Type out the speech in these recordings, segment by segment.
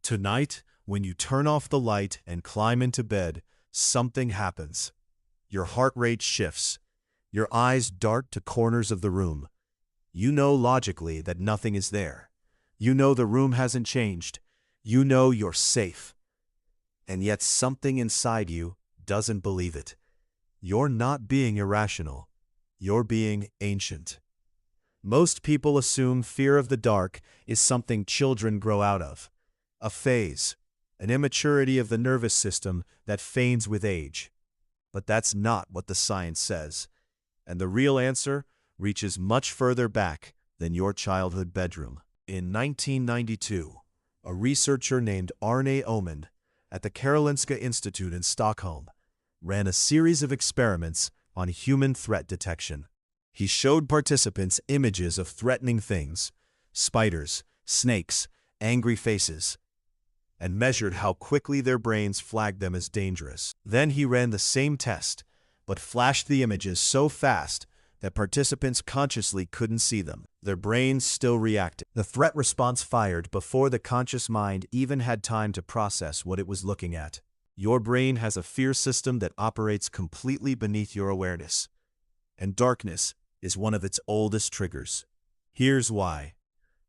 Tonight, when you turn off the light and climb into bed, something happens. Your heart rate shifts. Your eyes dart to corners of the room. You know logically that nothing is there. You know the room hasn't changed. You know you're safe. And yet something inside you doesn't believe it. You're not being irrational. You're being ancient. Most people assume fear of the dark is something children grow out of. A phase, an immaturity of the nervous system that fades with age. But that's not what the science says. And the real answer reaches much further back than your childhood bedroom. In 1992, a researcher named Arne Öhman at the Karolinska Institute in Stockholm ran a series of experiments on human threat detection. He showed participants images of threatening things, spiders, snakes, angry faces, and measured how quickly their brains flagged them as dangerous. Then he ran the same test, but flashed the images so fast that participants consciously couldn't see them. Their brains still reacted. The threat response fired before the conscious mind even had time to process what it was looking at. Your brain has a fear system that operates completely beneath your awareness, and darkness is one of its oldest triggers. Here's why.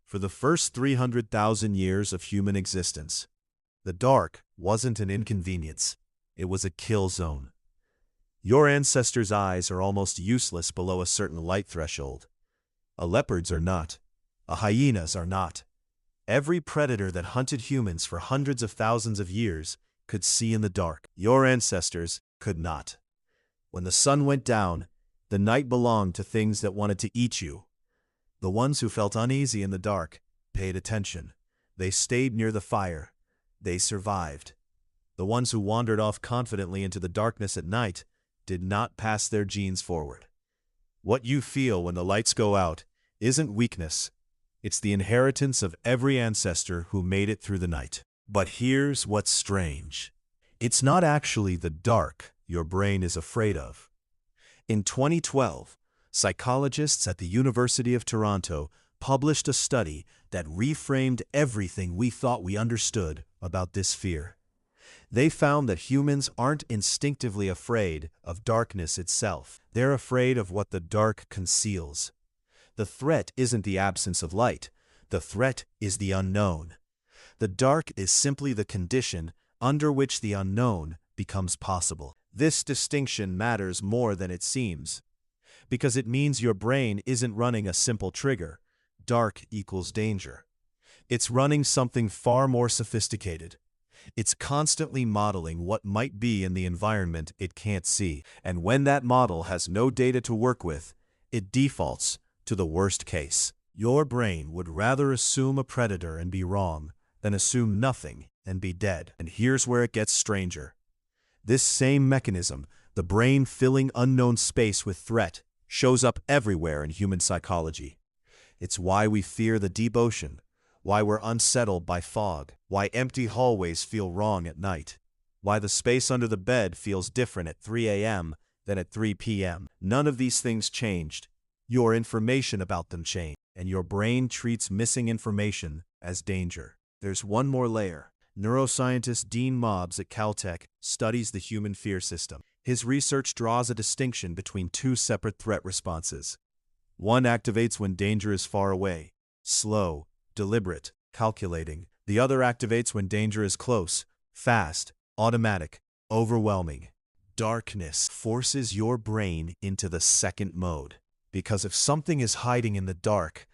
For the first 300,000 years of human existence, the dark wasn't an inconvenience. It was a kill zone. Your ancestors' eyes are almost useless below a certain light threshold. A leopards are not. A hyenas are not. Every predator that hunted humans for hundreds of thousands of years could see in the dark. Your ancestors could not. When the sun went down, the night belonged to things that wanted to eat you. The ones who felt uneasy in the dark paid attention. They stayed near the fire. They survived. The ones who wandered off confidently into the darkness at night did not pass their genes forward. What you feel when the lights go out isn't weakness. It's the inheritance of every ancestor who made it through the night. But here's what's strange. It's not actually the dark your brain is afraid of. In 2012, psychologists at the University of Toronto published a study that reframed everything we thought we understood about this fear. They found that humans aren't instinctively afraid of darkness itself. They're afraid of what the dark conceals. The threat isn't the absence of light. The threat is the unknown. The dark is simply the condition under which the unknown becomes possible. This distinction matters more than it seems, because it means your brain isn't running a simple trigger. Dark equals danger. It's running something far more sophisticated. It's constantly modeling what might be in the environment it can't see. And when that model has no data to work with, it defaults to the worst case. Your brain would rather assume a predator and be wrong than assume nothing and be dead. And here's where it gets stranger. This same mechanism, the brain filling unknown space with threat, shows up everywhere in human psychology. It's why we fear the deep ocean, why we're unsettled by fog, why empty hallways feel wrong at night, why the space under the bed feels different at 3 a.m. than at 3 p.m. None of these things changed. Your information about them changed, and your brain treats missing information as danger. There's one more layer. Neuroscientist Dean Mobbs at Caltech studies the human fear system. His research draws a distinction between two separate threat responses. One activates when danger is far away, slow, deliberate, calculating. The other activates when danger is close, fast, automatic, overwhelming. Darkness forces your brain into the second mode, because if something is hiding in the dark,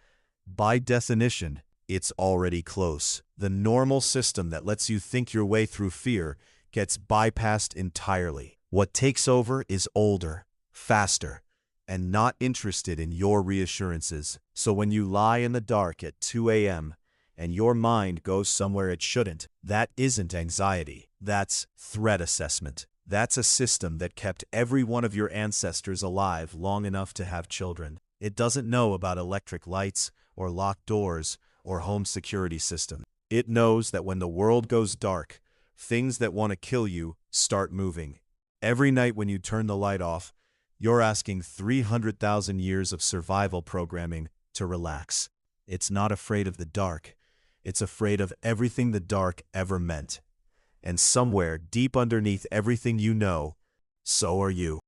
by definition, it's already close. The normal system that lets you think your way through fear gets bypassed entirely. What takes over is older, faster, and not interested in your reassurances. So when you lie in the dark at 2 a.m. and your mind goes somewhere it shouldn't, that isn't anxiety. That's threat assessment. That's a system that kept every one of your ancestors alive long enough to have children. It doesn't know about electric lights or locked doors or home security system. It knows that when the world goes dark, things that want to kill you start moving. Every night when you turn the light off, you're asking 300,000 years of survival programming to relax. It's not afraid of the dark. It's afraid of everything the dark ever meant. And somewhere deep underneath everything you know, so are you.